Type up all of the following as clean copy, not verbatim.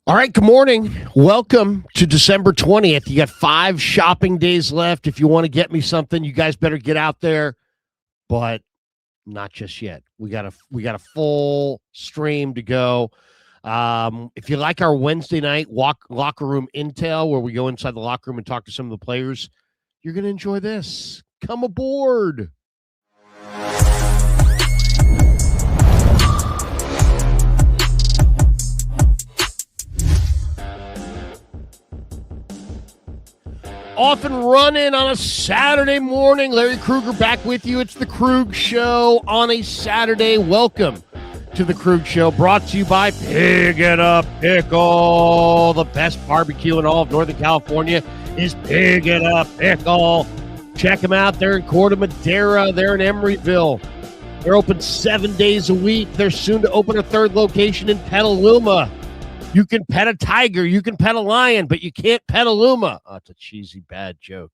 All right, good morning. Welcome to December 20th. You got 5 shopping days left. If you want to get me something, you guys better get out there, but not just yet. We got a full stream to go. If you like our Wednesday night locker room intel, where we go inside the locker room and talk to some of the players, you're going to enjoy this. Come aboard. Off and running on a Saturday morning. Larry Krueger back with you. It's the Krug Show on a Saturday. Welcome to the Krug Show, brought to you by Pig It Up Pickle. The best barbecue in all of Northern California is Pig It Up Pickle. Check them out. They're in Corte Madera. They're in Emeryville. They're open 7 days a week. They're soon to open a third location in Petaluma. You can pet a tiger, you can pet a lion, but you can't pet a Luma. Oh, it's a cheesy, bad joke.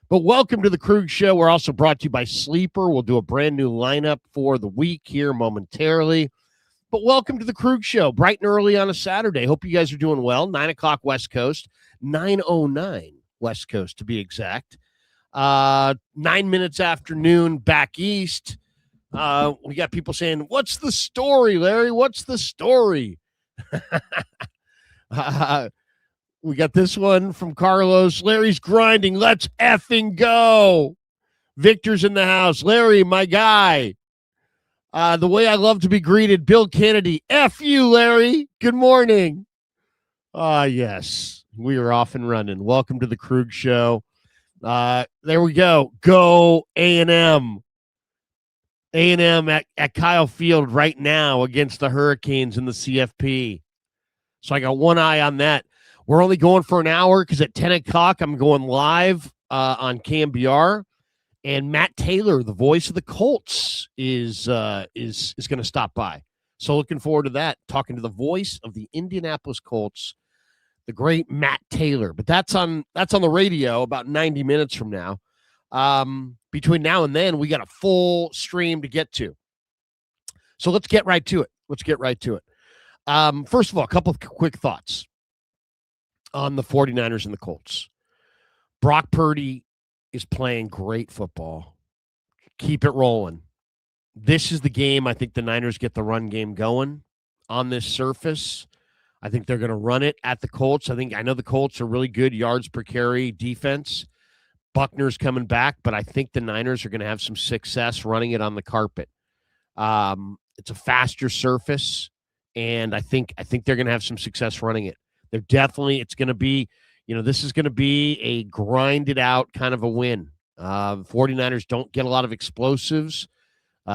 But welcome to the Krug Show. We're also brought to you by Sleeper. We'll do a brand new lineup for the week here momentarily. But welcome to the Krug Show, bright and early on a Saturday. Hope you guys are doing well. 9 o'clock West Coast, 9:09 West Coast to be exact. 9 minutes after noon back east. We got people saying, what's the story, Larry? What's the story? We got this one from Carlos. Larry's grinding. Let's effing go. Victor's in the house. Larry, my guy. The way I love to be greeted, Bill Kennedy. F you, Larry. Good morning. Yes, we are off and running. Welcome to the Krug Show. There we go. Go A&M. A&M at Kyle Field right now against the Hurricanes in the CFP. So I got one eye on that. We're only going for an hour because at 10 o'clock I'm going live on KMBR. And Matt Taylor, the voice of the Colts, is going to stop by. So looking forward to that, talking to the voice of the Indianapolis Colts, the great Matt Taylor. But that's on the radio about 90 minutes from now. Between now and then, we got a full stream to get to. So let's get right to it. First of all, a couple of quick thoughts on the 49ers and the Colts. Brock Purdy is playing great football. Keep it rolling. This is the game I think the Niners get the run game going on this surface. I think they're going to run it at the Colts. I know the Colts are really good yards per carry defense. Buckner's coming back, but I think the Niners are going to have some success running it on the carpet. It's a faster surface, and I think they're going to have some success running it. It's going to be, this is going to be a grinded out kind of a win. 49ers don't get a lot of explosives.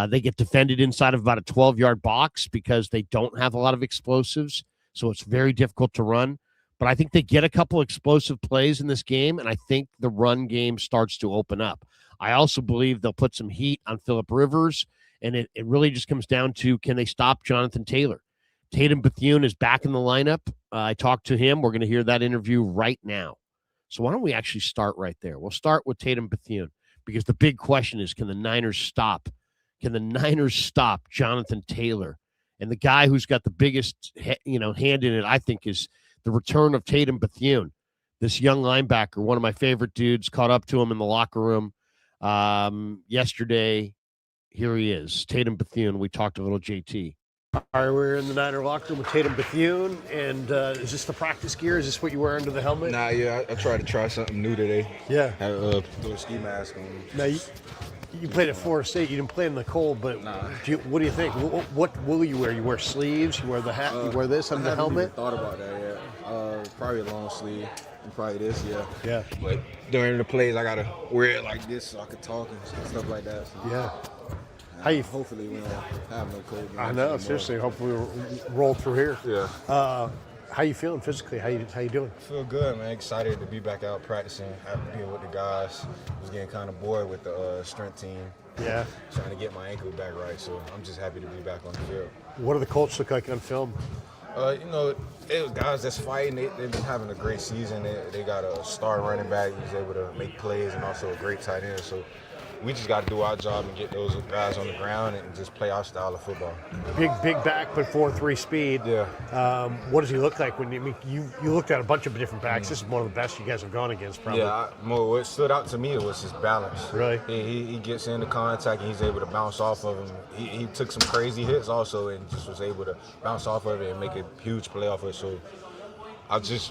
They get defended inside of about a 12-yard box because they don't have a lot of explosives, so it's very difficult to run. But I think they get a couple explosive plays in this game, and I think the run game starts to open up. I also believe they'll put some heat on Phillip Rivers, and it really just comes down to, can they stop Jonathan Taylor? Tatum Bethune is back in the lineup. I talked to him. We're going to hear that interview right now. So why don't we actually start right there? We'll start with Tatum Bethune, because the big question is, can the Niners stop? Can the Niners stop Jonathan Taylor? And the guy who's got the biggest hand in it, I think, is the return of Tatum Bethune, this young linebacker, one of my favorite dudes. Caught up to him in the locker room yesterday. Here he is, Tatum Bethune. We talked a little JT. All right, we're in the Niner locker room with Tatum Bethune. And is this the practice gear? Is this what you wear under the helmet? Nah, yeah, I tried to try something new today. Yeah. Had a little ski mask on. Now, you played at Florida State. You didn't play in the cold, but nah. What do you think? What will you wear? You wear sleeves? You wear the hat? You wear this under the helmet? I haven't even thought about that yet. Probably a long sleeve. And probably this, yeah. Yeah. But during the plays, I got to wear it like this so I can talk and stuff like that. So. Yeah. Hopefully we don't have no cold. I know, seriously. Hopefully we'll roll through here. Yeah. How you feeling physically? How you doing? Feel good, man. Excited to be back out practicing, being with the guys. Was getting kind of bored with the strength team. Yeah. Trying to get my ankle back right, so I'm just happy to be back on the field. What do the Colts look like on film? It was guys that's fighting. They've been having a great season. They got a star running back who's able to make plays and also a great tight end. So we just got to do our job and get those guys on the ground and just play our style of football. Big back, but 4.3 speed. Yeah. What does he look like when you looked at a bunch of different backs? This is one of the best you guys have gone against, probably. Yeah, what stood out to me was his balance. Really? He gets into contact and he's able to bounce off of him. He took some crazy hits also and just was able to bounce off of it and make a huge play off of it. So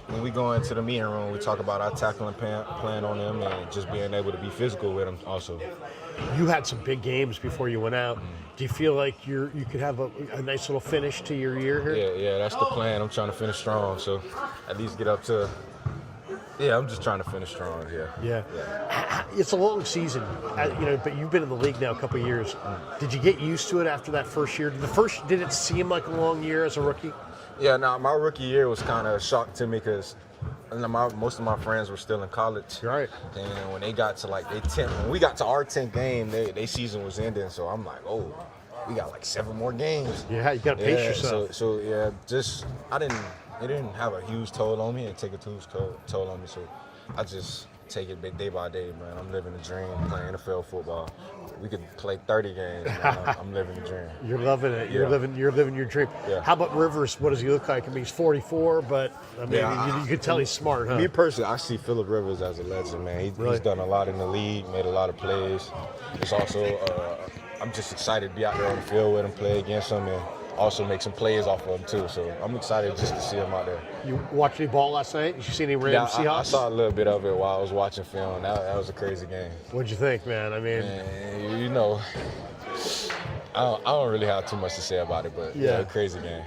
when we go into the meeting room, we talk about our tackling plan on him and just being able to be physical with him also. You had some big games before you went out. Do you feel like you could have a nice little finish to your year here? Yeah, that's the plan. I'm trying to finish strong, so at least get up to. Yeah, I'm just trying to finish strong here. Yeah. It's a long season, but you've been in the league now a couple of years. Did you get used to it after that first year? Did it seem like a long year as a rookie? Yeah, my rookie year was kind of a shock to me because most of my friends were still in college. Right. And when they got to when we got to our 10th game, their season was ending. So I'm like, oh, we got 7 more games. Yeah, you got to pace yourself. So yeah, it didn't have a huge toll on me and take a huge toll on me. So I just take it day by day, man. I'm living the dream, playing NFL football. We could play 30 games, man. I'm living the dream. You're loving it. You're living your dream. Yeah. How about Rivers? What does he look like? I mean, he's 44, but you could tell he's smart, huh? Me personally, I see Phillip Rivers as a legend, man. He's done a lot in the league, made a lot of plays. It's also, I'm just excited to be out there on the field with him, play against him, and also make some plays off of him too. So I'm excited just to see him out there. You watched any ball last night? Did you see any Rams Seahawks? I saw a little bit of it while I was watching film. That was a crazy game. What'd you think, man? I mean, I don't really have too much to say about it, but yeah, a crazy game.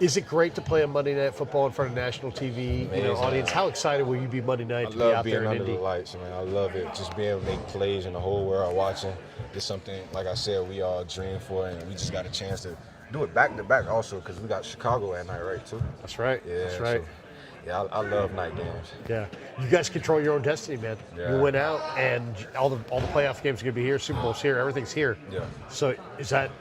Is it great to play a Monday Night Football in front of national TV audience? How excited will you be Monday night to be out there in Indy? I love being under the lights, man. I love it. Just being able to make plays and the whole world watching. It's something, like I said, we all dream for, and we just got a chance to do it back to back also because we got Chicago at night, right, too? That's right. Yeah, that's right. So, I love night games. Yeah. You guys control your own destiny, man. Yeah. You went out, and all the playoff games are going to be here. Super Bowl's here. Everything's here. Yeah. So is that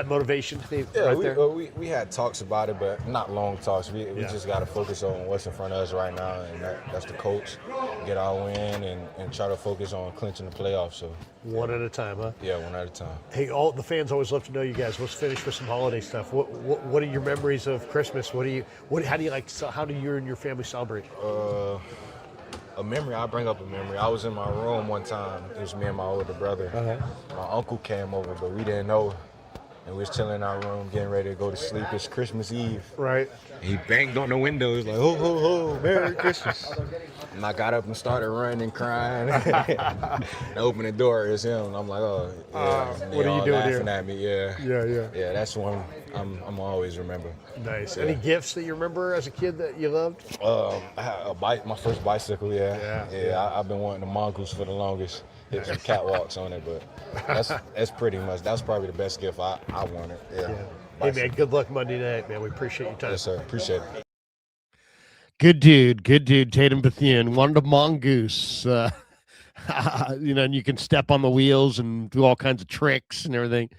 motivation there? We had talks about it, but not long talks. We just got to focus on what's in front of us right now, and that's the Colts. Get our win and try to focus on clinching the playoffs. So one at a time, huh? Yeah, one at a time. Hey, all the fans always love to know you guys. Let's finish with some holiday stuff. What are your memories of Christmas? How do you and your family celebrate? A memory, I'll bring up a memory. I was in my room one time. It was me and my older brother. Uh-huh. My uncle came over, but we didn't know. And we was chilling in our room, getting ready to go to sleep. It's Christmas Eve. Right. He banged on the window. He was like, ho, ho, ho, Merry Christmas. And I got up and started running and crying. And opened the door, it's him. And I'm like, oh, yeah. What are you doing here? Laughing at me, yeah. Yeah, that's one I'm always remember. Nice. Yeah. Any gifts that you remember as a kid that you loved? I had my first bicycle, yeah. I've been wanting a mongoose for the longest. Hit some catwalks on it, but that's probably the best gift I wanted. Yeah. Hey man, good luck Monday night, man. We appreciate your time. Yes, sir. Appreciate it. Good dude. Tatum Bethune wanted a mongoose. And you can step on the wheels and do all kinds of tricks and everything.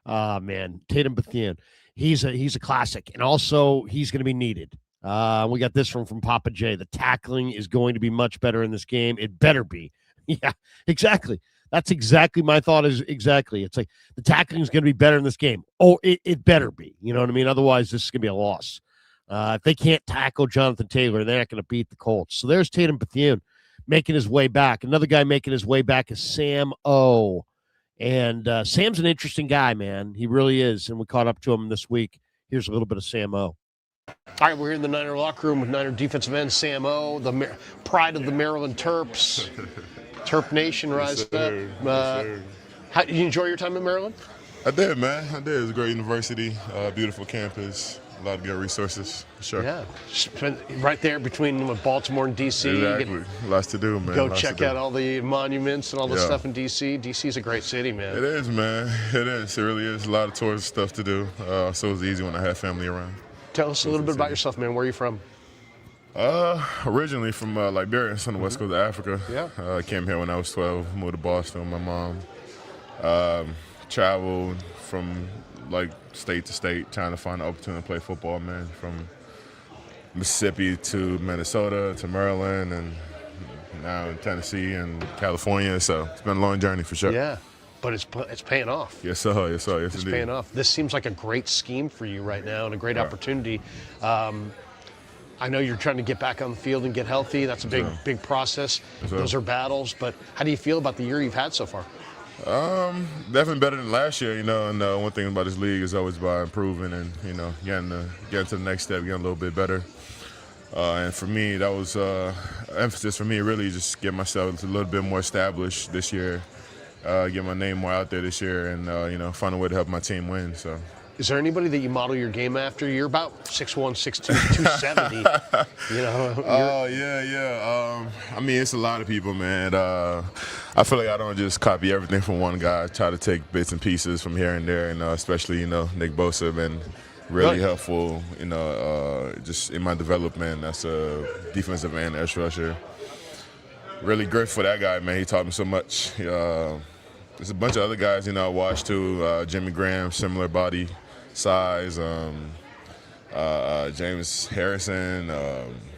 Man, Tatum Bethune, he's a classic, and also he's going to be needed. We got this from Papa J. The tackling is going to be much better in this game. It better be. Yeah, exactly. That's exactly my thought. It's like the tackling is going to be better in this game. Oh, it better be. You know what I mean? Otherwise, this is going to be a loss. If they can't tackle Jonathan Taylor, they're not going to beat the Colts. So there's Tatum Bethune making his way back. Another guy making his way back is Sam O. And Sam's an interesting guy, man. He really is. And we caught up to him this week. Here's a little bit of Sam O. All right, we're here in the Niner locker room with Niner defensive end Sam O, the pride of the Maryland Terps. Terp Nation, rise up. How did you enjoy your time in Maryland? I did, man. I did. It was a great university, beautiful campus, a lot of good resources, for sure. Yeah, right there between Baltimore and D.C. Exactly. Lots to do, man. Go check out all the monuments and all the stuff in D.C. D.C. is a great city, man. It is, man. It is. It really is. A lot of tourist stuff to do, so it was easy when I had family around. Tell us a little bit about yourself, man. Where are you from? Originally from Liberia, it's on the west coast of Africa. Yeah. Came here when I was 12, moved to Boston with my mom. Traveled from state to state trying to find an opportunity to play football, man. From Mississippi to Minnesota to Maryland and now in Tennessee and California. So it's been a long journey for sure. Yeah, but it's paying off. Yes, sir. Yes, sir. Yes, It's indeed. paying off. This seems like a great scheme for you right now and a great opportunity. I know you're trying to get back on the field and get healthy. That's a big process. Those are battles. But how do you feel about the year you've had so far? Definitely better than last year, you know. And one thing about this league is always by improving and, you know, getting to the next step, getting a little bit better. And for me, that was emphasis for me, really just get myself a little bit more established this year, get my name more out there this year, and, you know, find a way to help my team win. So. Is there anybody that you model your game after? You're about 6'1", 6'2", 270. You know. Oh yeah. I mean, it's a lot of people, man. I feel like I don't just copy everything from one guy. I try to take bits and pieces from here and there, and especially, you know, Nick Bosa have been really helpful, you know, just in my development as a defensive end edge rusher. Really grateful for that guy, man. He taught me so much. There's a bunch of other guys, you know, I watched too. Jimmy Graham, similar body size. James Harrison.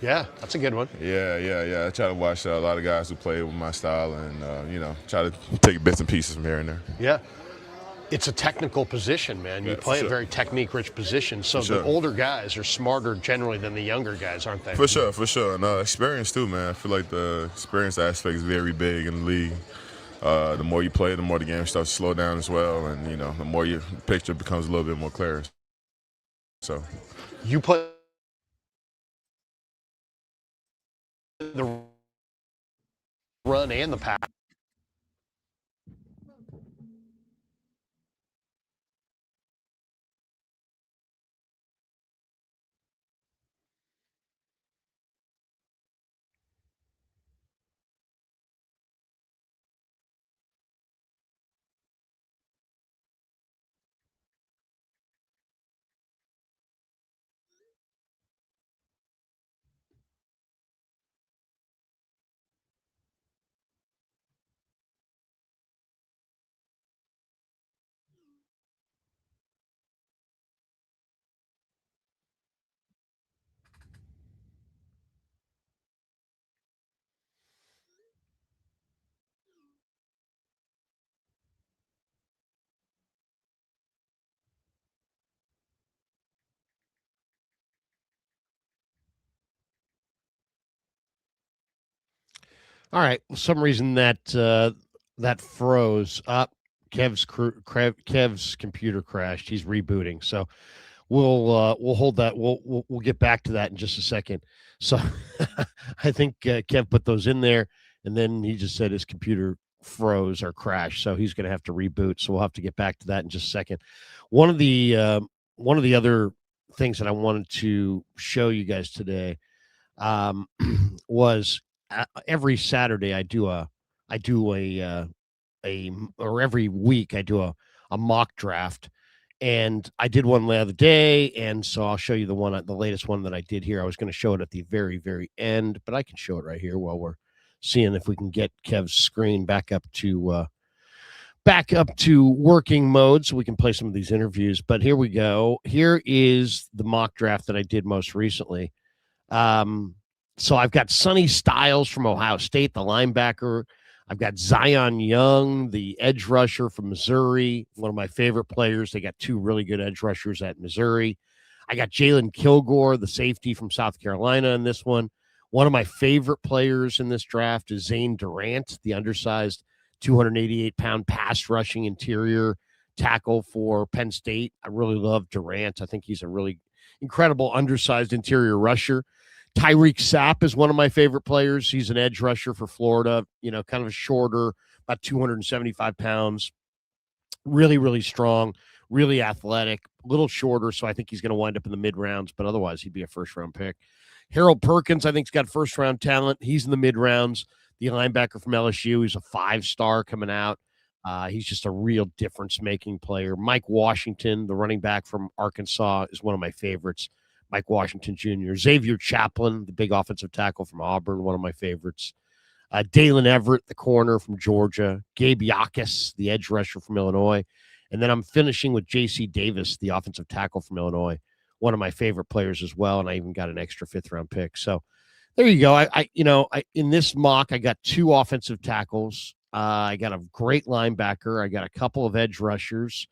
Yeah, that's a good one. Yeah. I try to watch a lot of guys who play with my style and, you know, try to take bits and pieces from here and there. Yeah. It's a technical position, man. You play a very technique-rich position, so the older guys are smarter generally than the younger guys, aren't they? For sure. And experience too, man. I feel like the experience aspect is very big in the league. The more you play, the more the game starts to slow down as well, and, you know, the more your picture becomes a little bit more clear. So, you play the run and the pass. All right. For some reason that that froze up. Kev's computer crashed. He's rebooting. So we'll hold that. We'll get back to that in just a second. So I think Kev put those in there, and then he just said his computer froze or crashed. So he's going to have to reboot. So we'll have to get back to that in just a second. One of the other things that I wanted to show you guys today was every Saturday or every week I do a mock draft, and I did one the other day, and so I'll show you the latest one that I did here. I was going to show it at the very, very end, but I can show it right here while we're seeing if we can get Kev's screen back up to working mode so we can play some of these interviews. But here we go. Here is the mock draft that I did most recently. So I've got Sonny Styles from Ohio State, the linebacker. I've got Zion Young, the edge rusher from Missouri, one of my favorite players. They got two really good edge rushers at Missouri. I got Jalen Kilgore, the safety from South Carolina in this one. One of my favorite players in this draft is Zane Durant, the undersized 288-pound pass rushing interior tackle for Penn State. I really love Durant. I think he's a really incredible undersized interior rusher. Tyreek Sapp is one of my favorite players. He's an edge rusher for Florida, you know, kind of a shorter, about 275 pounds, really, really strong, really athletic, a little shorter, so I think he's going to wind up in the mid-rounds, but otherwise he'd be a first-round pick. Harold Perkins, I think, has got first-round talent. He's in the mid-rounds. The linebacker from LSU, he's a five-star coming out. He's just a real difference-making player. Mike Washington, the running back from Arkansas, is one of my favorites. Mike Washington Jr. Xavier Chaplin, the big offensive tackle from Auburn, one of my favorites. Dalen Everett, the corner from Georgia. Gabe Yakis, the edge rusher from Illinois. And then I'm finishing with J.C. Davis, the offensive tackle from Illinois, one of my favorite players as well. And I even got an extra fifth-round pick. So There you go. I in this mock, I got 2 offensive tackles. I got a great linebacker. I got a couple of edge rushers.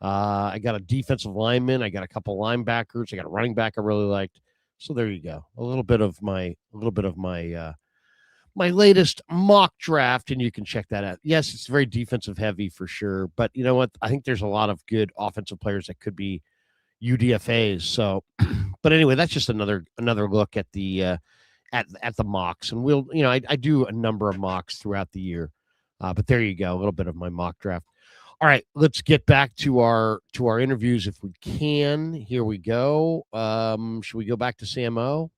I got a defensive lineman. I got a couple linebackers. I got a running back I really liked. So there you go. A little bit of my my latest mock draft, and you can check that out. Yes, it's very defensive heavy for sure, but you know what? I think there's a lot of good offensive players that could be UDFAs. So, but anyway, that's just another look at the at the mocks, and we'll I do a number of mocks throughout the year, but there you go, a little bit of my mock draft. All right, let's get back to our interviews if we can. Here we go. Should we go back to Sam O?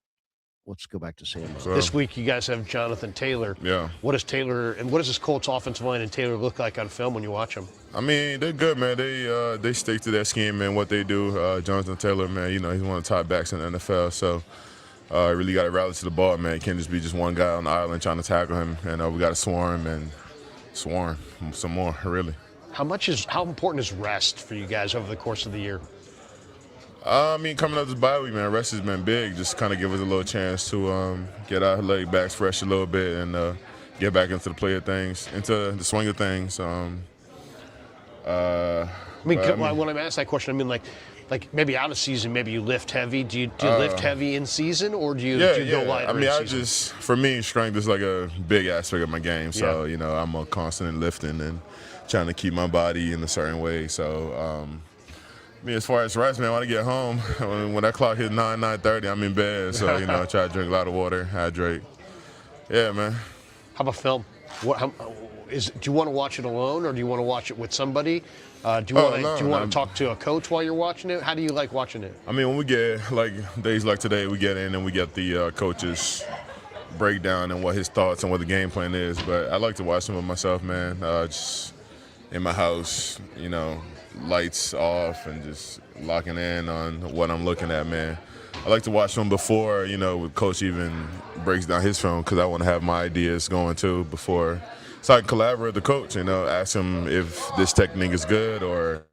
Let's go back to Sam O. This week, you guys have Jonathan Taylor. Yeah. What does this Colts offensive line and Taylor look like on film when you watch them? I mean, they're good, man. They stick to their scheme and what they do. Jonathan Taylor, man, he's one of the top backs in the NFL, so really got to rally to the ball, man. It can't just be just one guy on the island trying to tackle him, and we got to swarm some more, really. How important is rest for you guys over the course of the year? I mean, coming up this bye week, man, rest has been big. Just kind of give us a little chance to get our leg backs fresh a little bit and get back into the play of things, into the swing of things. When I'm asked that question, I mean, like maybe out of season, maybe you lift heavy. Do you lift heavy in season, or do you go lighter? I mean, in season? for me, strength is like a big aspect of my game. So I'm a constant lifting and trying to keep my body in a certain way. So. I mean, as far as rest, man, when I get home, when that clock hits 9:30, I'm in bed. So, I try to drink a lot of water, hydrate. Yeah, man. How about film? Do you want to watch it alone, or do you want to watch it with somebody? Do you want to talk to a coach while you're watching it? How do you like watching it? I mean, when we get, like, days like today, we get in and we get the coach's breakdown and what his thoughts and what the game plan is. But I like to watch them with myself, man, just in my house, lights off and just locking in on what I'm looking at, man. I like to watch them before, Coach even breaks down his film, because I want to have my ideas going too before, so I can collaborate with the coach, ask him if this technique is good or,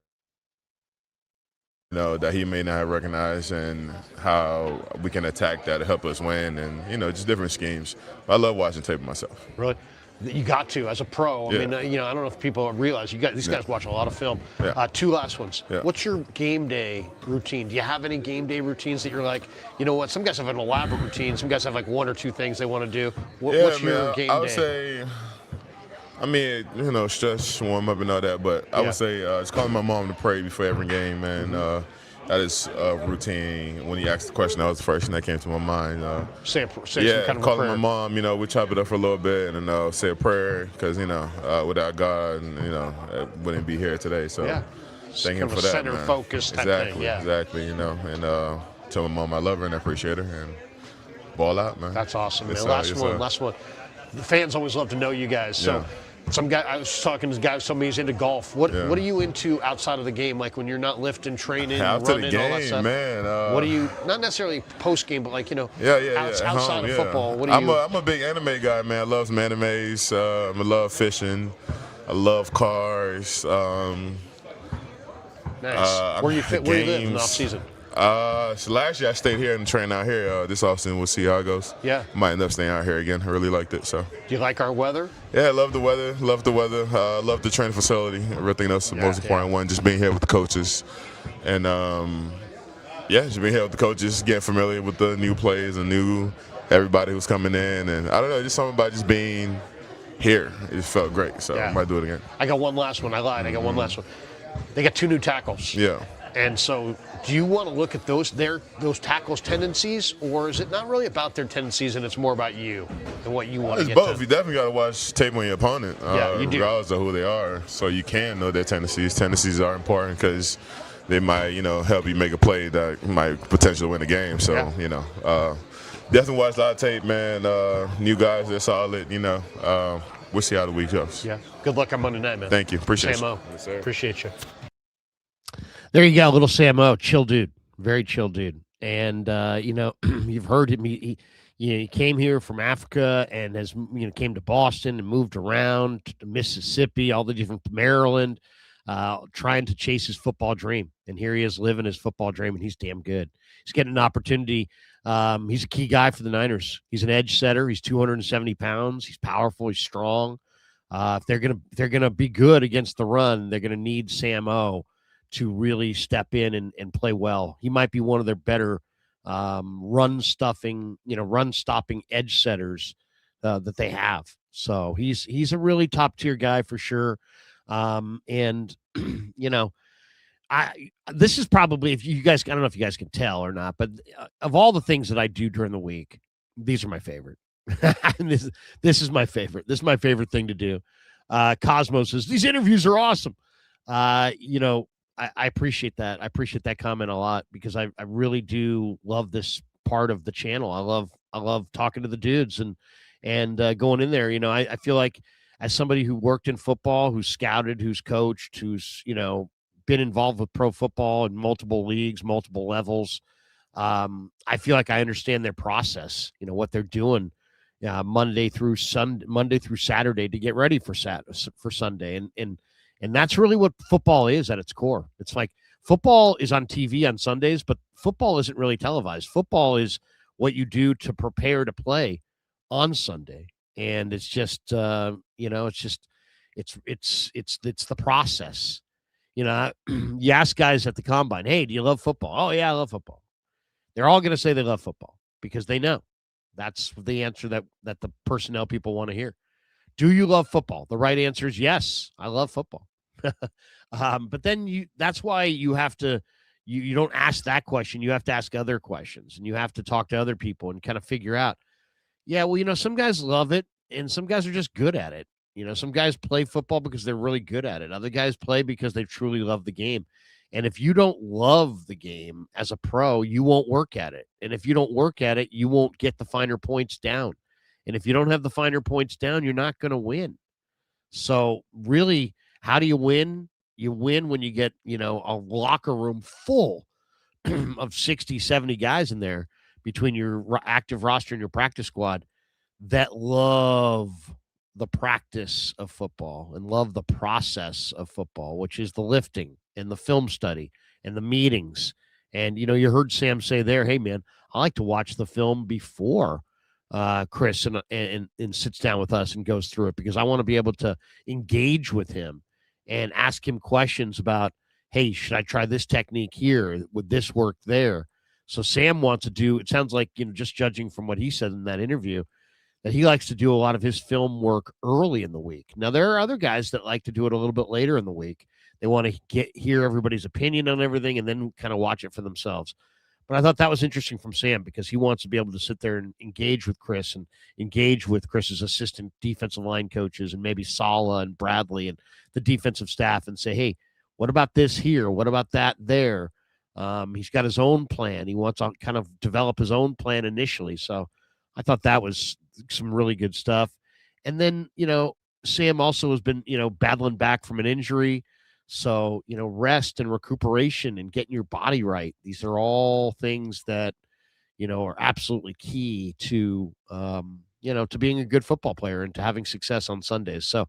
that he may not have recognized, and how we can attack that to help us win, and, just different schemes. But I love watching tape myself. Really? You got to, as a pro. I mean, I don't know if people realize these guys watch a lot of film. Yeah. 2 last ones. Yeah. What's your game day routine? Do you have any game day routines that you're like, you know what? Some guys have an elaborate routine. Some guys have like 1 or 2 things they want to do. What's your game day? I would say, I mean, stretch, warm up, and all that. But I would say, just calling my mom to pray before every game, man. That is a routine. When you asked the question, that was the first thing that came to my mind. Say some kind of calling prayer. my mom, we chop it up for a little bit and say a prayer, because, without God, I wouldn't be here today. So thank him for that, center man. focus type thing, Exactly, and tell my mom I love her and I appreciate her, and ball out, man. That's awesome, man. Last one. The fans always love to know you guys. So some guy, I was talking to this guy, somebody who's into golf. What are you into outside of the game? Like when you're not lifting, training, running, all that stuff? Man. What do you, not necessarily post game, but like, outside of football, what do you? I'm a big anime guy, man. I love some animes. I love fishing. I love cars. Nice. Where you live in off season? So last year I stayed here and trained out here. This offseason we'll see how it goes. Yeah. Might end up staying out here again. I really liked it. So. Do you like our weather? Yeah, I love the weather. Love the training facility. Everything that's the most important one. Just being here with the coaches, and just being here with the coaches, getting familiar with the new plays and everybody who's coming in, and I don't know, just something about just being here. It just felt great. So I might do it again. I got one last one. I lied. I got one last one. They got 2 new tackles. Yeah. And so, do you want to look at those tackles' tendencies, or is it not really about their tendencies and it's more about you and what you want to get both. to? You definitely got to watch tape on your opponent, you do. regardless of who they are, so you can know their tendencies. Tendencies are important because they might, help you make a play that might potentially win a game. So, definitely watch a lot of tape, man. New guys, they're solid. We'll see how the week goes. Yeah. Good luck on Monday night, man. Thank you. Appreciate Sam O. you. Yes, sir. Appreciate you. There you go, little Sam O, chill dude, very chill dude. And you've heard him. He came here from Africa and has came to Boston and moved around to Mississippi, all the different Maryland, trying to chase his football dream. And here he is living his football dream, and he's damn good. He's getting an opportunity He's a key guy for the Niners. He's an edge setter. He's 270 pounds. He's powerful. He's strong. If they're gonna be good against the run, they're gonna need Sam O to really step in and play well. He might be one of their better run stopping edge setters that they have. So he's a really top tier guy for sure. And this is probably, if you guys, I don't know if you guys can tell or not, but of all the things that I do during the week, these are my favorite. this is my favorite. This is my favorite thing to do. Cosmo says these interviews are awesome. I appreciate that. I appreciate that comment a lot because I really do love this part of the channel. I love talking to the dudes and going in there. I feel like as somebody who worked in football, who's scouted, who's coached, who's been involved with pro football in multiple leagues, multiple levels. I feel like I understand their process, what they're doing Monday through Saturday to get ready for Sunday. And that's really what football is at its core. It's like football is on TV on Sundays, but football isn't really televised. Football is what you do to prepare to play on Sunday. And it's just, it's the process. You ask guys at the combine, hey, do you love football? Oh, yeah, I love football. They're all going to say they love football because they know that's the answer that the personnel people want to hear. Do you love football? The right answer is yes, I love football. But then that's why you have to, you don't ask that question. You have to ask other questions and you have to talk to other people and kind of figure out, yeah, well, some guys love it and some guys are just good at it. Some guys play football because they're really good at it. Other guys play because they truly love the game. And if you don't love the game as a pro, you won't work at it. And if you don't work at it, you won't get the finer points down. And if you don't have the finer points down, you're not going to win. So really, how do you win? You win when you get, a locker room full of 60, 70 guys in there between your active roster and your practice squad that love the practice of football and love the process of football, which is the lifting and the film study and the meetings. And, you heard Sam say there, hey, man, I like to watch the film before Chris and sits down with us and goes through it because I want to be able to engage with him and ask him questions about, hey, should I try this technique here? Would this work there? So Sam wants to do, it sounds like, just judging from what he said in that interview, that he likes to do a lot of his film work early in the week. Now, there are other guys that like to do it a little bit later in the week. They want to hear everybody's opinion on everything and then kind of watch it for themselves. But I thought that was interesting from Sam because he wants to be able to sit there and engage with Chris and engage with Chris's assistant defensive line coaches and maybe Sala and Bradley and the defensive staff and say, hey, what about this here? What about that there? He's got his own plan. He wants to kind of develop his own plan initially. So I thought that was some really good stuff. And then, Sam also has been, battling back from an injury. So, rest and recuperation and getting your body right. These are all things that, are absolutely key to, to being a good football player and to having success on Sundays. So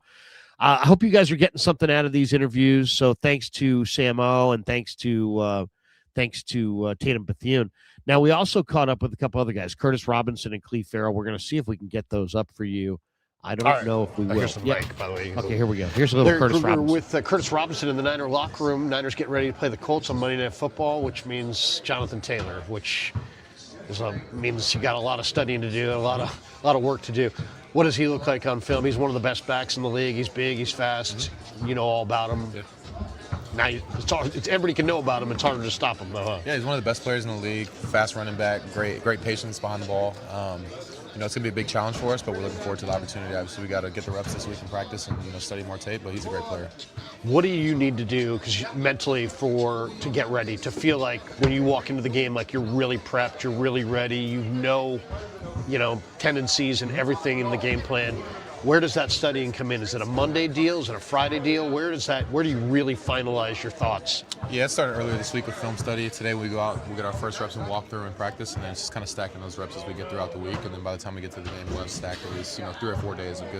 I hope you guys are getting something out of these interviews. So thanks to Sam O and thanks to Tatum Bethune. Now, we also caught up with a couple other guys, Curtis Robinson and Cle Ferrell. We're going to see if we can get those up for you. I don't know if we will. Here's the mic, by the way. Okay, here we go. Here's a little Curtis Robinson. With Curtis Robinson in the Niner locker room. Niners getting ready to play the Colts on Monday Night Football, which means Jonathan Taylor, which means you got a lot of studying to do, a lot of work to do. What does he look like on film? He's one of the best backs in the league. He's big. He's fast. You know all about him. Yeah. Now, everybody can know about him. It's harder to stop him, though, huh? Yeah, he's one of the best players in the league. Fast running back, great patience behind the ball. It's going to be a big challenge for us, but we're looking forward to the opportunity. Obviously, we got to get the reps this week in practice and study more tape, but he's a great player. What do you need to do mentally to get ready, to feel like when you walk into the game, like you're really prepped, you're really ready, you know, tendencies and everything in the game plan? Where does that studying come in? Is it a Monday deal? Is it a Friday deal? Where do you really finalize your thoughts? Yeah, it started earlier this week with film study. Today we go out, we get our first reps and walk through and practice, and then it's just kind of stacking those reps as we get throughout the week. And then by the time we get to the game, we'll have stacked at least 3 or 4 days of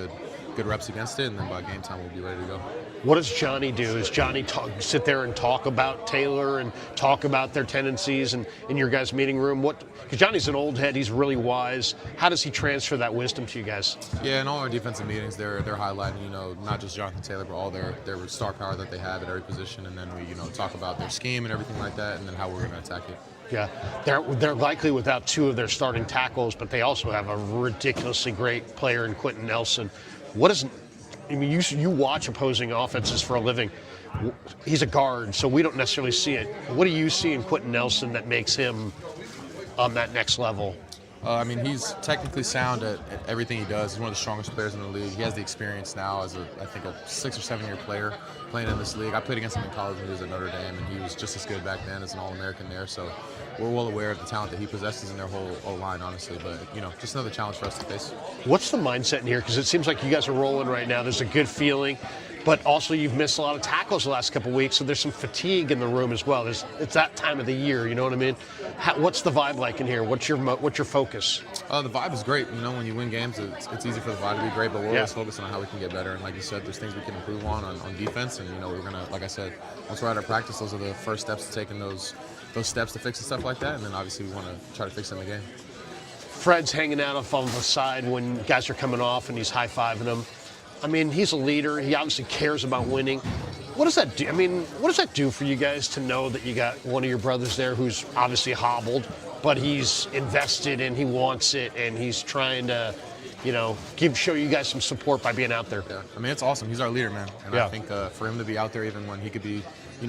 good reps against it, and then by game time we'll be ready to go. What does Johnny do? Does Johnny sit there and talk about Taylor and talk about their tendencies and in your guys' meeting room? Because Johnny's an old head, he's really wise. How does he transfer that wisdom to you guys? Yeah, in all our defensive meetings, they're highlighting, not just Jonathan Taylor, but all their star power that they have at every position, and then we talk about their scheme and everything like that, and then how we're going to attack it. Yeah, they're likely without two of their starting tackles, but they also have a ridiculously great player in Quentin Nelson. You watch opposing offenses for a living. He's a guard, so we don't necessarily see it. What do you see in Quentin Nelson that makes him on that next level? He's technically sound at everything he does. He's one of the strongest players in the league. He has the experience now as I think a 6 or 7 year player playing in this league. I played against him in college when he was at Notre Dame, and he was just as good back then as an All-American there. So we're well aware of the talent that he possesses in their whole O-line, honestly. But, just another challenge for us to face. What's the mindset in here? Because it seems like you guys are rolling right now. There's a good feeling. But also you've missed a lot of tackles the last couple of weeks, so there's some fatigue in the room as well. It's that time of the year, you know what I mean? What's the vibe like in here? What's your focus? The vibe is great. When you win games, it's easy for the vibe to be great, but we're always focusing on how we can get better. And like you said, there's things we can improve on defense. And, we're going to, like I said, once we're out of practice, those are the first steps to taking those steps to fix and stuff like that. And then obviously we want to try to fix it in the game. Fred's hanging out off on the side when guys are coming off and he's high-fiving them. He's a leader. He obviously cares about winning. What does that do? What does that do for you guys to know that you got one of your brothers there who's obviously hobbled, but he's invested and he wants it and he's trying to, show you guys some support by being out there? Yeah, it's awesome. He's our leader, man. And I think for him to be out there even when he could be,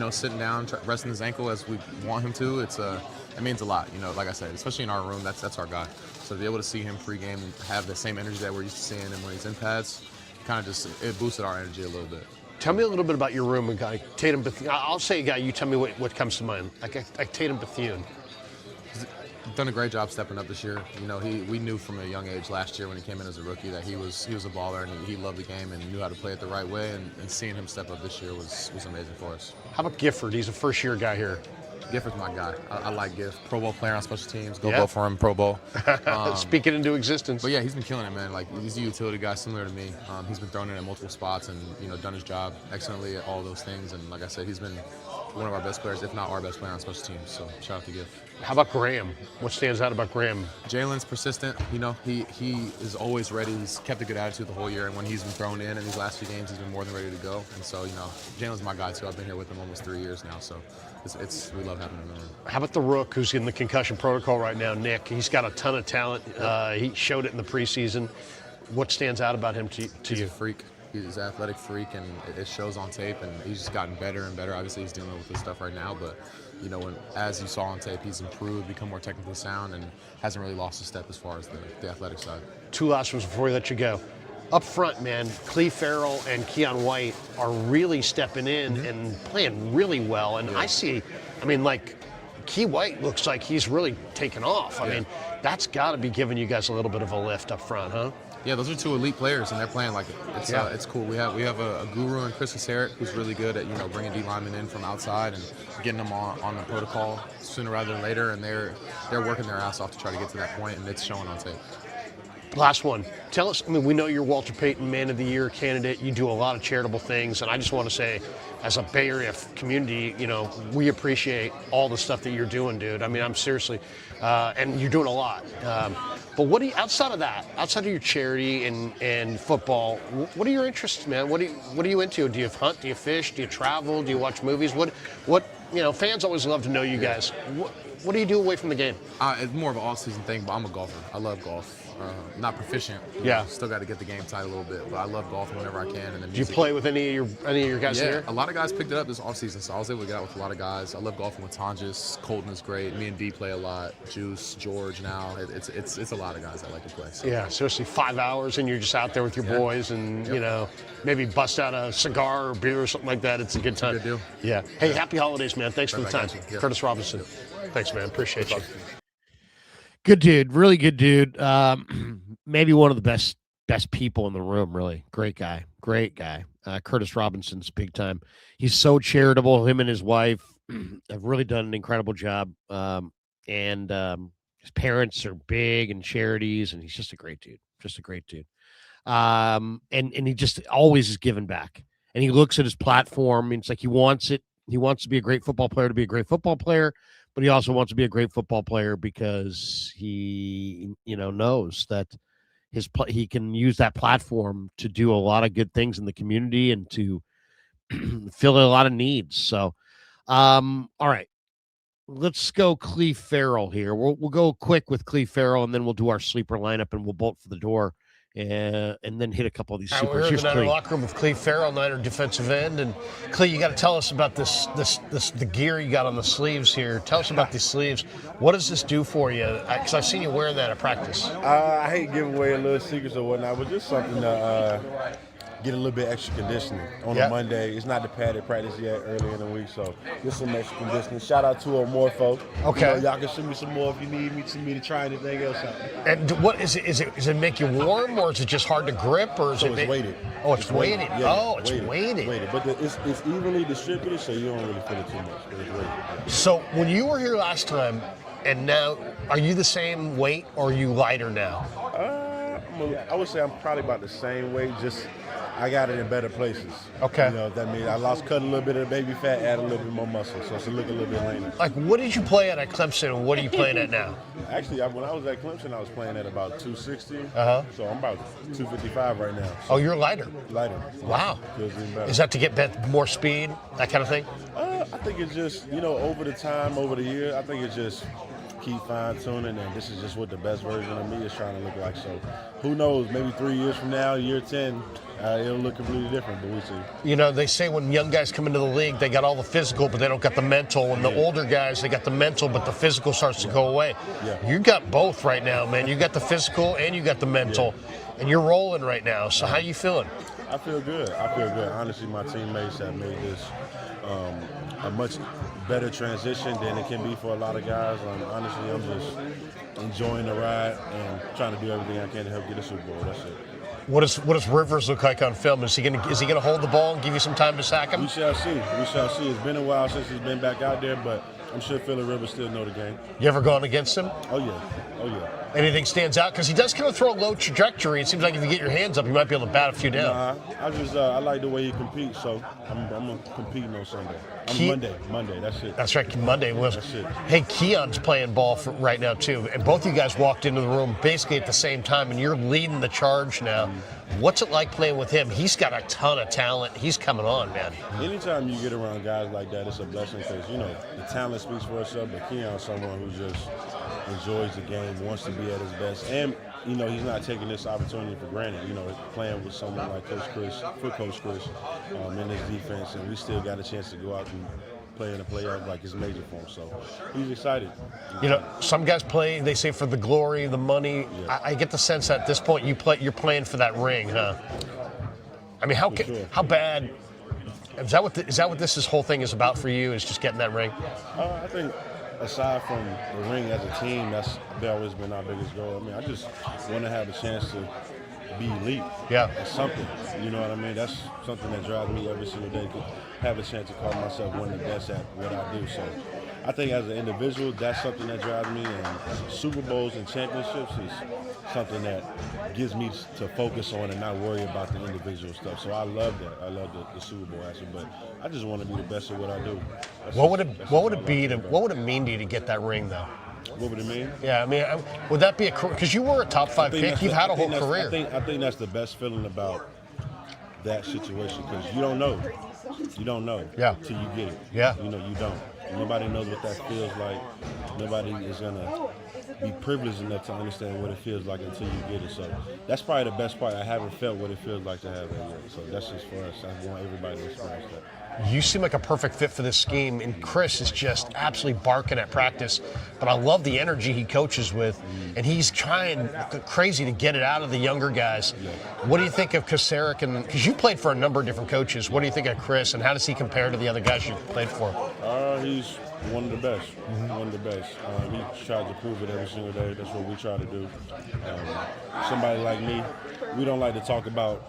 sitting down, resting his ankle as we want him to, it means a lot. Like I said, especially in our room, that's our guy. So to be able to see him pregame and have the same energy that we're used to seeing him when he's in pads, it boosted our energy a little bit. Tell me a little bit about your room, a guy, Tatum Bethune. I'll say a guy, you tell me what comes to mind, like Tatum Bethune. He's done a great job stepping up this year. We knew from a young age last year when he came in as a rookie that he was a baller and he loved the game and knew how to play it the right way, and seeing him step up this year was amazing for us. How about Gifford? He's a first-year guy here. Gifford's my guy. I like Giff. Pro Bowl player on special teams. Go vote for him, Pro Bowl. Speak it into existence. But yeah, he's been killing it, man. He's a utility guy similar to me. He's been thrown in at multiple spots and, done his job excellently at all those things. And like I said, he's been one of our best players, if not our best player on special teams. So shout out to Giff. How about Graham? What stands out about Graham? Jalen's persistent. He is always ready. He's kept a good attitude the whole year. And when he's been thrown in these last few games, he's been more than ready to go. And so, Jalen's my guy too. I've been here with him almost 3 years now. So we love having him in the room. How about the Rook, who's in the concussion protocol right now, Nick? He's got a ton of talent. He showed it in the preseason. What stands out about him to you? He's a freak. He's an athletic freak, and it shows on tape, and he's just gotten better and better. Obviously, he's dealing with this stuff right now, but, as you saw on tape, he's improved, become more technically sound, and hasn't really lost a step as far as the athletic side. Two last ones before we let you go. Up front, man, Cle Ferrell and Keon White are really stepping in and playing really well, and I see, Key White looks like he's really taken off. That's got to be giving you guys a little bit of a lift up front, huh? Yeah, those are two elite players, and they're playing like it. It's cool. We have a guru in Chris Casseret who's really good at bringing D linemen in from outside and getting them on the protocol sooner rather than later, and they're working their ass off to try to get to that point, and it's showing on tape. Last one. Tell us, we know you're Walter Payton Man of the Year candidate. You do a lot of charitable things, and I just want to say, as a Bay Area community, we appreciate all the stuff that you're doing, dude. I'm seriously, and you're doing a lot. But what do you, outside of your charity and football, what are your interests, man? What are you into? Do you hunt? Do you fish? Do you travel? Do you watch movies? What fans always love to know you guys. What do you do away from the game? It's more of an off-season thing, but I'm a golfer. I love golf. Not proficient. Still got to get the game tight a little bit, but I love golfing whenever I can. And then do you play with any of your guys here? A lot of guys picked it up this offseason, so I was able to get out with a lot of guys. I love golfing with Tonjes. Colton is great. Me and D play a lot. Juice, George now. It's a lot of guys that like to play. So. Yeah, seriously, 5 hours and you're just out there with your boys and, maybe bust out a cigar or beer or something like that. It's a good time. Good deal. Yeah. Hey, happy holidays, man. Thanks for the time. Yeah. Curtis Robinson. Thanks, man. Appreciate you. Good dude, really good dude. Maybe one of the best people in the room, really. Great guy. Curtis Robinson's big time. He's so charitable. Him and his wife have really done an incredible job. And his parents are big in charities, and he's just a great dude. And he just always is giving back. And he looks at his platform, and it's like he wants it. He wants to be a great football player to be a great football player, but he also wants to be a great football player because he, knows that he can use that platform to do a lot of good things in the community and to fill a lot of needs. So, all right, let's go Cle Ferrell here. We'll go quick with Cle Ferrell, and then we'll do our sleeper lineup, and we'll bolt for the door. And then hit a couple of these supers. We're in the Niner locker room with Cle Ferrell, Niner defensive end. And Cle, you got to tell us about the gear you got on the sleeves here. Tell us about these sleeves. What does this do for you? Because I've seen you wearing that at practice. I hate giving away a little secrets or whatnot, but just something to get a little bit extra conditioning on a Monday. It's not the padded practice yet, early in the week, so just some extra conditioning. Shout out to Morpho. Okay. Y'all can send me some more if you need me to try anything else out. And what is it? Does it make you warm, or is it just hard to grip, or is it's weighted? Oh, it's weighted. Yeah, oh, it's weighted. But it's evenly distributed, so you don't really feel it too much. But it's weighted. Yeah. So when you were here last time, and now, are you the same weight, or are you lighter now? I would say I'm probably about the same weight, just I got it in better places. Okay. That means I cut a little bit of the baby fat, add a little bit more muscle, so it's look a little bit leaner. Like, what did you play at Clemson, and what are you playing at now? Actually, when I was at Clemson, I was playing at about 260. So I'm about 255 right now. So oh, you're lighter. Lighter. Wow. Feels even better. Is that to get more speed, that kind of thing? I think it's just, over the time, over the year, I think it's just keep fine-tuning, and this is just what the best version of me is trying to look like. So who knows, maybe 3 years from now, year 10, it'll look completely different, but we'll see. They say when young guys come into the league, they got all the physical, but they don't got the mental. And the older guys, they got the mental, but the physical starts to go away. Yeah. You got both right now, man. You got the physical and you got the mental, and you're rolling right now. So how you feeling? I feel good. Honestly, my teammates have made this a much better transition than it can be for a lot of guys. Honestly, I'm just enjoying the ride and trying to do everything I can to help get a Super Bowl. That's it. What does Rivers look like on film? Is he gonna hold the ball and give you some time to sack him? We shall see. It's been a while since he's been back out there, but I'm sure Phillip Rivers still know the game. You ever gone against him? Oh yeah. Anything stands out? Because he does kind of throw a low trajectory. It seems like if you get your hands up, you might be able to bat a few down. I like the way he competes, so I'm competing on Sunday. Monday, that's it. That's right, Monday was. That's it. Hey, Keon's playing ball right now too, and both of you guys walked into the room basically at the same time, and you're leading the charge now. What's it like playing with him? He's got a ton of talent. He's coming on, man. Anytime you get around guys like that, it's a blessing because, the talent speaks for itself, but Keon's someone who just enjoys the game, wants to be at his best, and, he's not taking this opportunity for granted, playing with someone like Coach Chris in his defense, and we still got a chance to go out and play in the playoffs like it's major for him, so he's excited. Some guys play, they say, for the glory, the money. Yeah. I get the sense that at this point you're playing for that ring, huh? I mean, how bad is that? What this whole thing is about for you? Is just getting that ring? I think aside from the ring as a team, that's always been our biggest goal. I mean, I just want to have a chance to be elite. Yeah. It's something. You know what I mean? That's something that drives me every single day, to have a chance to call myself one of the best at what I do. So I think as an individual, that's something that drives me, and Super Bowls and championships is something that gives me to focus on and not worry about the individual stuff. So I love that. I love the Super Bowl aspect, but I just want to be the best at what I do. What would it mean to you to get that ring, though? What would it mean? Yeah, I mean, would that be because you were a top 5 pick? You've had a whole career. I think that's the best feeling about that situation, because you don't know. You don't know till you get it. Yeah. You don't. Nobody knows what that feels like. Nobody is going to be privileged enough to understand what it feels like until you get it. So that's probably the best part. I haven't felt what it feels like to have that yet. So that's just for us. I want everybody to experience that. You seem like a perfect fit for this scheme, and Chris is just absolutely barking at practice. But I love the energy he coaches with, and he's trying crazy to get it out of the younger guys. Yeah. What do you think of Kasarik? Because you played for a number of different coaches. What do you think of Chris, and how does he compare to the other guys you've played for? He's one of the best. One of the best. He tries to prove it every single day. That's what we try to do. Somebody like me, we don't like to talk about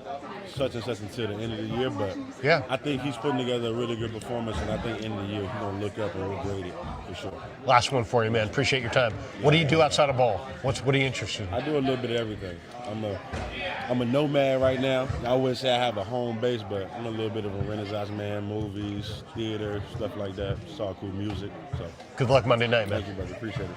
such and such until the end of the year, but Yeah. I think he's putting together a really good performance, and I think end of the year he's going to look up and we'll grade it for sure. Last one for you, man. Appreciate your time. What do you do outside of ball? What are you interested in? I do a little bit of everything. I'm a nomad right now. I wouldn't say I have a home base, but I'm a little bit of a Renaissance man. Movies, theater, stuff like that. It's all cool music. So Good luck Monday night, man. thank you, brother. Appreciate it.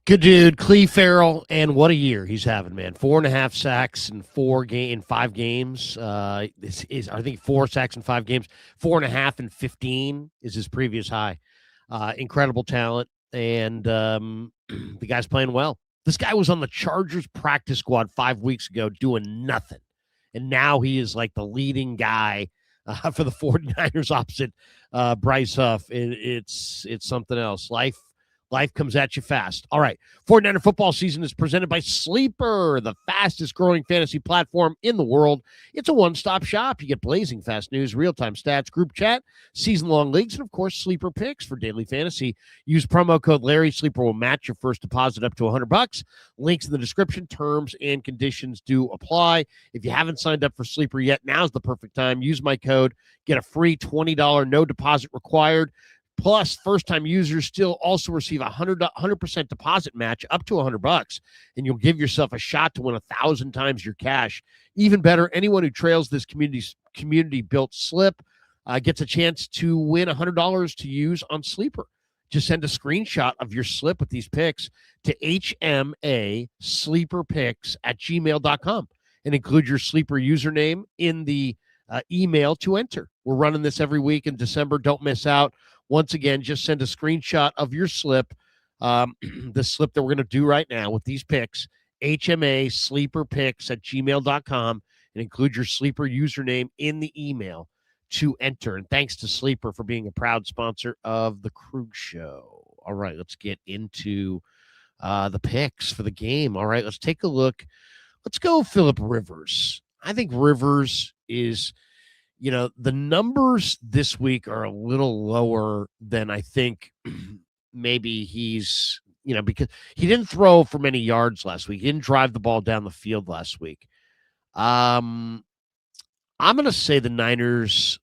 Good dude, Cle Ferrell, and what a year he's having, man. 4.5 sacks in 5 games. This is, I think, 4 sacks in 5 games. 4.5 in 15 is his previous high. Incredible talent, and the guy's playing well. This guy was on the Chargers practice squad 5 weeks ago doing nothing, and now he is like the leading guy for the 49ers opposite Bryce Huff. It's something else. Life comes at you fast. All right. 49er football season is presented by Sleeper, the fastest growing fantasy platform in the world. It's a one-stop shop. You get blazing fast news, real-time stats, group chat, season-long leagues, and, of course, Sleeper picks for daily fantasy. Use promo code Larry. Sleeper will match your first deposit up to $100. Links in the description. Terms and conditions do apply. If you haven't signed up for Sleeper yet, now's the perfect time. Use my code. Get a free $20 no deposit required. Plus, first-time users still also receive a 100% deposit match up to $100, and you'll give yourself a shot to win 1,000 times your cash. Even better, anyone who trails this community-built slip gets a chance to win $100 to use on Sleeper. Just send a screenshot of your slip with these picks to hmasleeperpicks@gmail.com and include your Sleeper username in the email to enter. We're running this every week in December. Don't miss out. Once again, just send a screenshot of your slip, the slip that we're going to do right now with these picks, hmasleeperpicks@gmail.com, and include your Sleeper username in the email to enter. And thanks to Sleeper for being a proud sponsor of the Krug Show. All right, let's get into the picks for the game. All right, let's take a look. Let's go Phillip Rivers. I think Rivers is... the numbers this week are a little lower than I think maybe he's, because he didn't throw for many yards last week. He didn't drive the ball down the field last week. I'm going to say the Niners,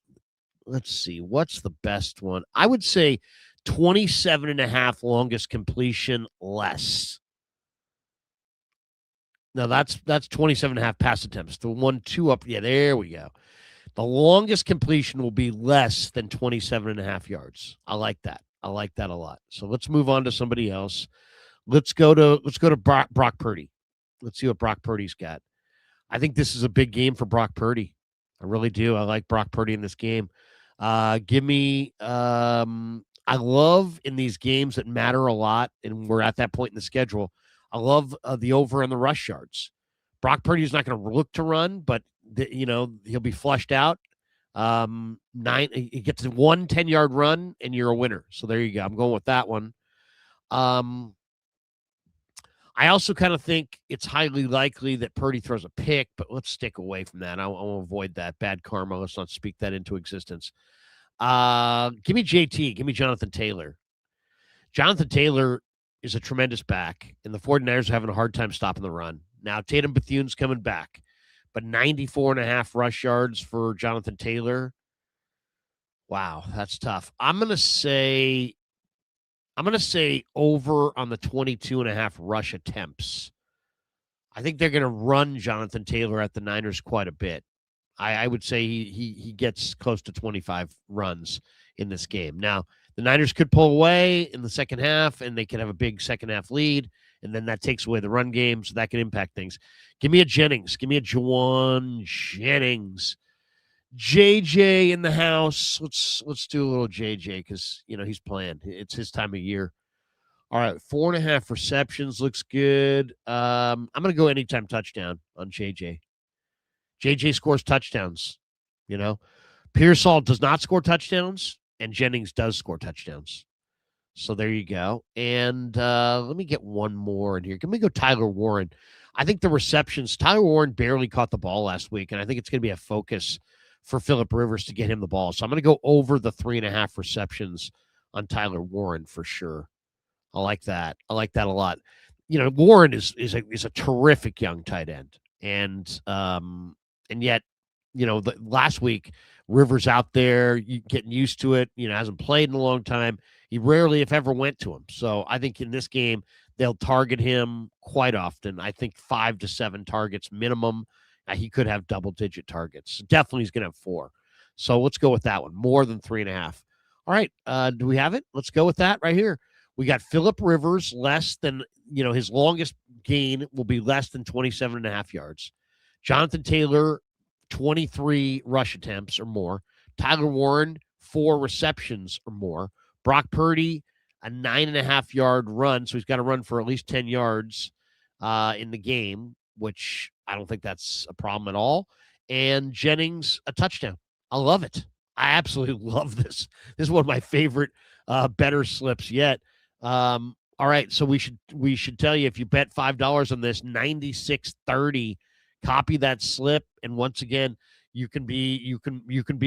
let's see, what's the best one? I would say 27.5 longest completion less. No, that's 27.5 pass attempts. The 1-2 up. Yeah, there we go. The longest completion will be less than 27.5 yards. I like that. I like that a lot. So let's move on to somebody else. Let's go to Brock Purdy. Let's see what Brock Purdy's got. I think this is a big game for Brock Purdy. I really do. I like Brock Purdy in this game. Give me I love in these games that matter a lot, and we're at that point in the schedule. I love the over on the rush yards. Brock Purdy is not going to look to run, but he'll be flushed out. He gets 1 10-yard run, and you're a winner. So there you go. I'm going with that one. I also kind of think it's highly likely that Purdy throws a pick, but let's stick away from that. I'll avoid that. Bad karma. Let's not speak that into existence. Give me JT. Give me Jonathan Taylor. Jonathan Taylor is a tremendous back, and the 49ers are having a hard time stopping the run. Now, Tatum Bethune's coming back, but 94.5 rush yards for Jonathan Taylor. Wow, that's tough. I'm going to say over on the 22.5 rush attempts. I think they're going to run Jonathan Taylor at the Niners quite a bit. I would say he gets close to 25 runs in this game. Now, the Niners could pull away in the second half, and they could have a big second half lead, and then that takes away the run game, so that can impact things. Give me a Jennings. Give me a Juwan Jennings. JJ in the house. Let's do a little JJ because he's playing. It's his time of year. All right, 4.5 receptions looks good. I'm gonna go anytime touchdown on JJ. JJ scores touchdowns. Pearsall does not score touchdowns, and Jennings does score touchdowns. So there you go. And let me get one more in here. Can we go Tyler Warren? I think the receptions, Tyler Warren barely caught the ball last week, and I think it's going to be a focus for Phillip Rivers to get him the ball. So I'm going to go over the 3.5 receptions on Tyler Warren for sure. I like that. I like that a lot. Warren is a terrific young tight end, and And yet, last week, Rivers out there getting used to it, hasn't played in a long time. He rarely, if ever, went to him. So I think in this game, they'll target him quite often. I think 5 to 7 targets minimum. He could have double-digit targets. Definitely he's going to have 4. So let's go with that one. More than 3.5. All right. Do we have it? Let's go with that right here. We got Phillip Rivers less than, his longest gain will be less than 27.5 yards. Jonathan Taylor, 23 rush attempts or more. Tyler Warren, 4 receptions or more. Brock Purdy, a 9.5-yard run. So he's got to run for at least 10 yards in the game, which I don't think that's a problem at all. And Jennings, a touchdown. I love it. I absolutely love this. This is one of my favorite better slips yet. All right, so we should tell you, if you bet $5 on this, 96.30, copy that slip, and once again, you can be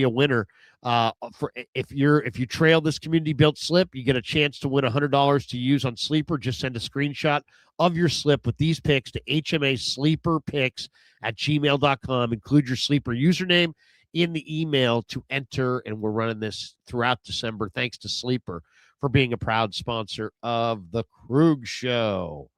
a winner. If you trail this community built slip, you get a chance to win $100 to use on Sleeper. Just send a screenshot of your slip with these picks to hmasleeperpicks@gmail.com. Include your Sleeper username in the email to enter, and we're running this throughout December. Thanks to Sleeper for being a proud sponsor of the Krug Show.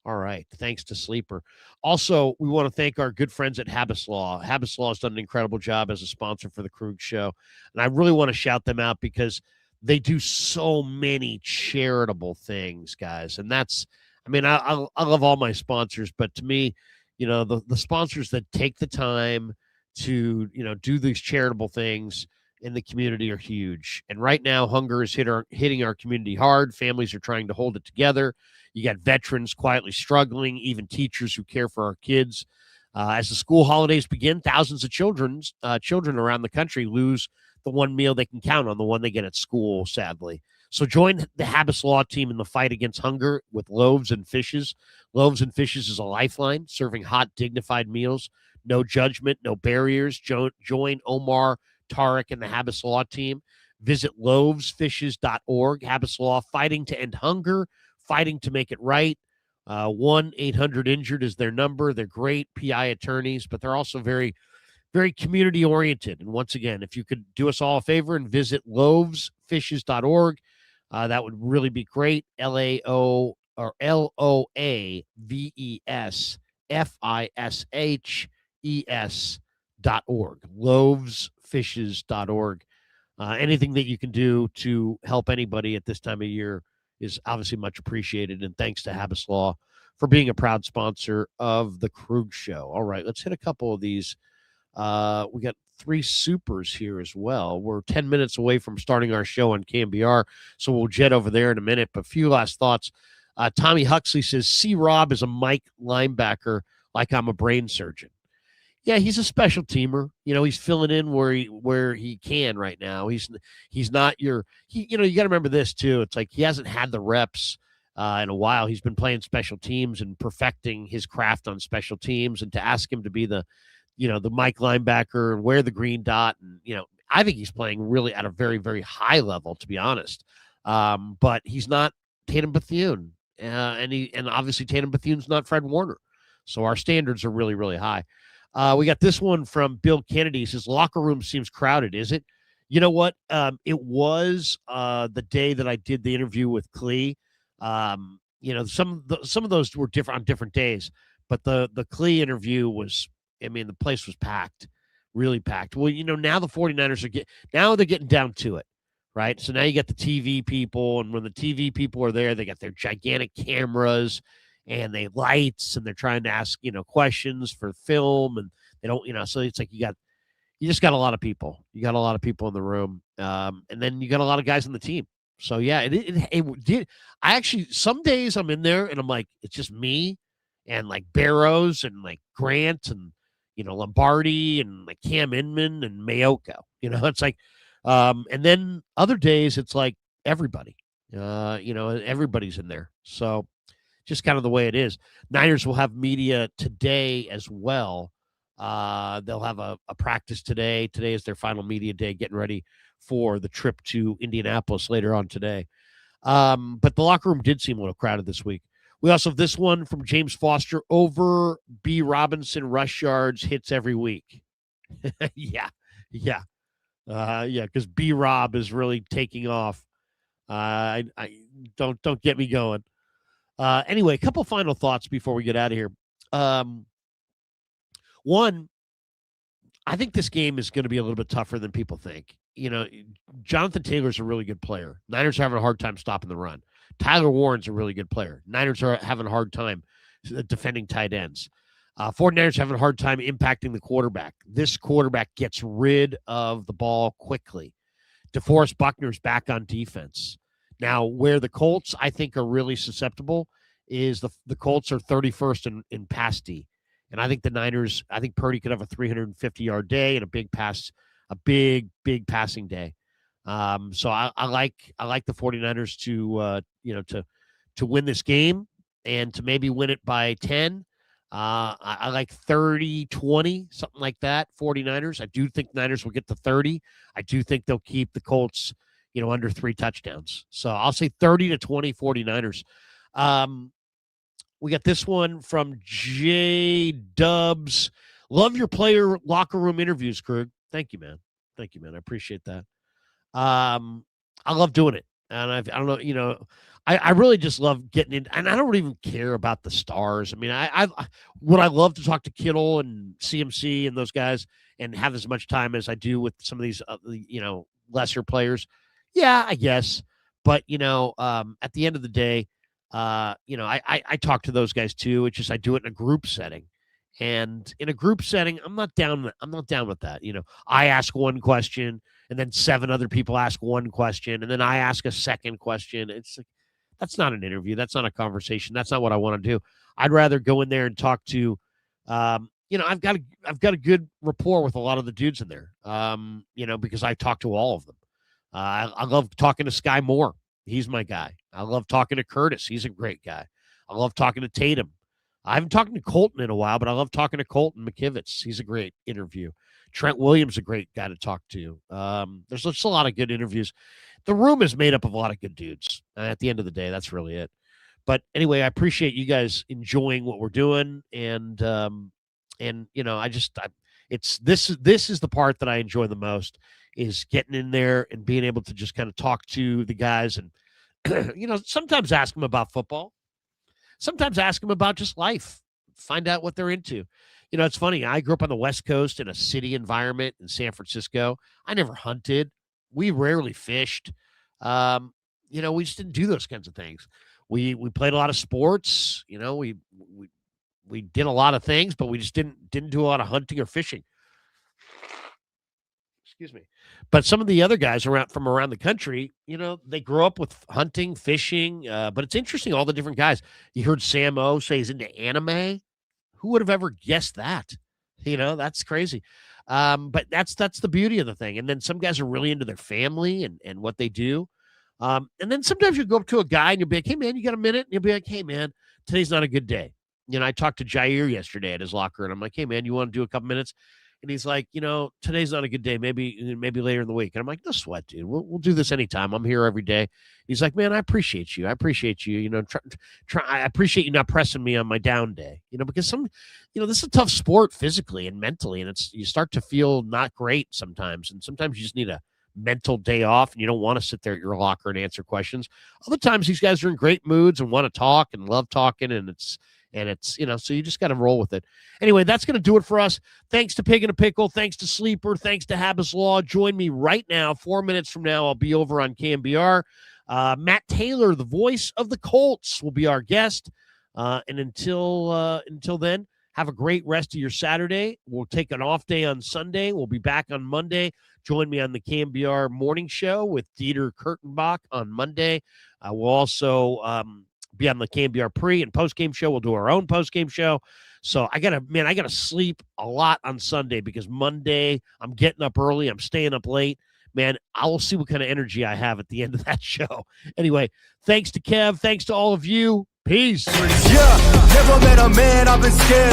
All right. Thanks to Sleeper. Also, we want to thank our good friends at Habbas Law. Habbas Law has done an incredible job as a sponsor for the Krug Show. And I really want to shout them out because they do so many charitable things, guys. And that's, I love all my sponsors, but to me, the sponsors that take the time to, do these charitable things in the community are huge. And right now, hunger is hitting our community hard. Families are trying to hold it together. You got veterans quietly struggling, even teachers who care for our kids. As the school holidays begin, thousands of children around the country lose the one meal they can count on, the one they get at school, sadly. So join the Habbas Law team in the fight against hunger with Loaves and Fishes. Loaves and Fishes is a lifeline, serving hot, dignified meals. No judgment, no barriers. Join Omar, Tarek, and the Habbas Law team. Visit loavesfishes.org. Habbas Law, fighting to end hunger, fighting to make it right. 1-800-INJURED is their number. They're great PI attorneys, but they're also very, very community-oriented. And once again, if you could do us all a favor and visit loavesfishes.org, that would really be great. LOAVESFISHES.org. Loavesfishes.org. Anything that you can do to help anybody at this time of year is obviously much appreciated. And thanks to Habbas Law for being a proud sponsor of the Krug Show. All right, let's hit a couple of these. We got 3 supers here as well. We're 10 minutes away from starting our show on KMBR, so we'll jet over there in a minute. But a few last thoughts. Tommy Huxley says, C. Rob is a Mike linebacker like I'm a brain surgeon. Yeah, he's a special teamer. He's filling in where he can right now. He's not you got to remember this too. It's like he hasn't had the reps in a while. He's been playing special teams and perfecting his craft on special teams. And to ask him to be the Mike linebacker and wear the green dot, and I think he's playing really at a very, very high level, to be honest. But he's not Tatum Bethune, and obviously Tatum Bethune's not Fred Warner. So our standards are really, really high. We got this one from Bill Kennedy. He says, locker room seems crowded, is it? You know what? It was the day that I did the interview with Cle. Some of those were different on different days, but the Cle interview was, the place was packed, really packed. Well, now the 49ers they're getting down to it, right? So now you got the TV people, and when the TV people are there, they got their gigantic cameras and they lights, and they're trying to ask, questions for film, and they don't, so it's like you just got a lot of people. You got a lot of people in the room. And then you got a lot of guys on the team. So yeah, it did. I actually, some days I'm in there and I'm like, it's just me and like Barrows and like Grant and, Lombardi and like Cam Inman and Mayoko, it's like, and then other days it's like everybody, everybody's in there. So just kind of the way it is. Niners will have media today as well. They'll have a practice today. Today is their final media day, getting ready for the trip to Indianapolis later on today. But the locker room did seem a little crowded this week. We also have this one from James Foster. Over B. Robinson rush yards hits every week. Yeah. Yeah. Because B-Rob is really taking off. I don't get me going. Anyway, a couple final thoughts before we get out of here. One, I think this game is going to be a little bit tougher than people think. Jonathan Taylor's a really good player. Niners are having a hard time stopping the run. Tyler Warren's a really good player. Niners are having a hard time defending tight ends. 49ers having a hard time impacting the quarterback. This quarterback gets rid of the ball quickly. DeForest Buckner's back on defense. Now, where the Colts, I think, are really susceptible is the Colts are 31st in pass D. And I think the Niners, I think Purdy could have a 350-yard day and a big passing day. So I like the 49ers to win this game and to maybe win it by 10. I like 30-20, something like that, 49ers. I do think Niners will get to 30. I do think they'll keep the Colts, under 3 touchdowns. So I'll say 30-20 49ers. We got this one from J Dubs. Love your player locker room interviews, Krug. Thank you, man. I appreciate that. I love doing it. And I don't know, I really just love getting in, and I don't even care about the stars. I mean, would I love to talk to Kittle and CMC and those guys and have as much time as I do with some of these, lesser players? Yeah, I guess. But, at the end of the day, I talk to those guys too. It's just I do it in a group setting. And in a group setting, I'm not down with that. I ask one question and then 7 other people ask one question and then I ask a second question. It's like, that's not an interview. That's not a conversation. That's not what I want to do. I'd rather go in there and talk to, I've got a good rapport with a lot of the dudes in there, because I talk to all of them. I love talking to Sky Moore. He's my guy. I love talking to Curtis. He's a great guy. I love talking to Tatum. I haven't talked to Colton in a while, but I love talking to Colton McKivitz. He's a great interview. Trent Williams, a great guy to talk to. There's just a lot of good interviews. The room is made up of a lot of good dudes. At the end of the day, that's really it. But anyway, I appreciate you guys enjoying what we're doing, and this is the part that I enjoy the most, is getting in there and being able to just kind of talk to the guys and sometimes ask them about football, sometimes ask them about just life, find out what they're into. It's funny. I grew up on the West Coast in a city environment in San Francisco. I never hunted. We rarely fished. We just didn't do those kinds of things. We played a lot of sports. We did a lot of things, but we just didn't do a lot of hunting or fishing. Excuse me. But some of the other guys from around the country, they grew up with hunting, fishing. But it's interesting, all the different guys. You heard Sam O say he's into anime. Who would have ever guessed that? That's crazy. But that's the beauty of the thing. And then some guys are really into their family and what they do. And then sometimes you go up to a guy and you'll be like, hey, man, you got a minute? And you'll be like, hey, man, today's not a good day. I talked to Jair yesterday at his locker, and I'm like, hey, man, you want to do a couple minutes? And he's like, today's not a good day. Maybe later in the week. And I'm like, no sweat, dude. We'll do this anytime. I'm here every day. He's like, man, I appreciate you. I appreciate you. I appreciate you not pressing me on my down day. Because this is a tough sport physically and mentally, and you start to feel not great sometimes. And sometimes you just need a mental day off, and you don't want to sit there at your locker and answer questions. Other times, these guys are in great moods and want to talk and love talking, and it's so you just got to roll with it. Anyway, that's going to do it for us. Thanks to Pig and a Pickle. Thanks to Sleeper. Thanks to Habbas Law. Join me right now. 4 minutes from now, I'll be over on KMBR. Matt Taylor, the voice of the Colts, will be our guest. And until then, have a great rest of your Saturday. We'll take an off day on Sunday. We'll be back on Monday. Join me on the KMBR morning show with Dieter Kurtenbach on Monday. We'll also be on the KMBR pre and post-game show. We'll do our own post-game show. So I gotta sleep a lot on Sunday because Monday I'm getting up early. I'm staying up late. Man, I will see what kind of energy I have at the end of that show. Anyway, thanks to Kev. Thanks to all of you. Peace. Yeah, never met a man I've been scared of.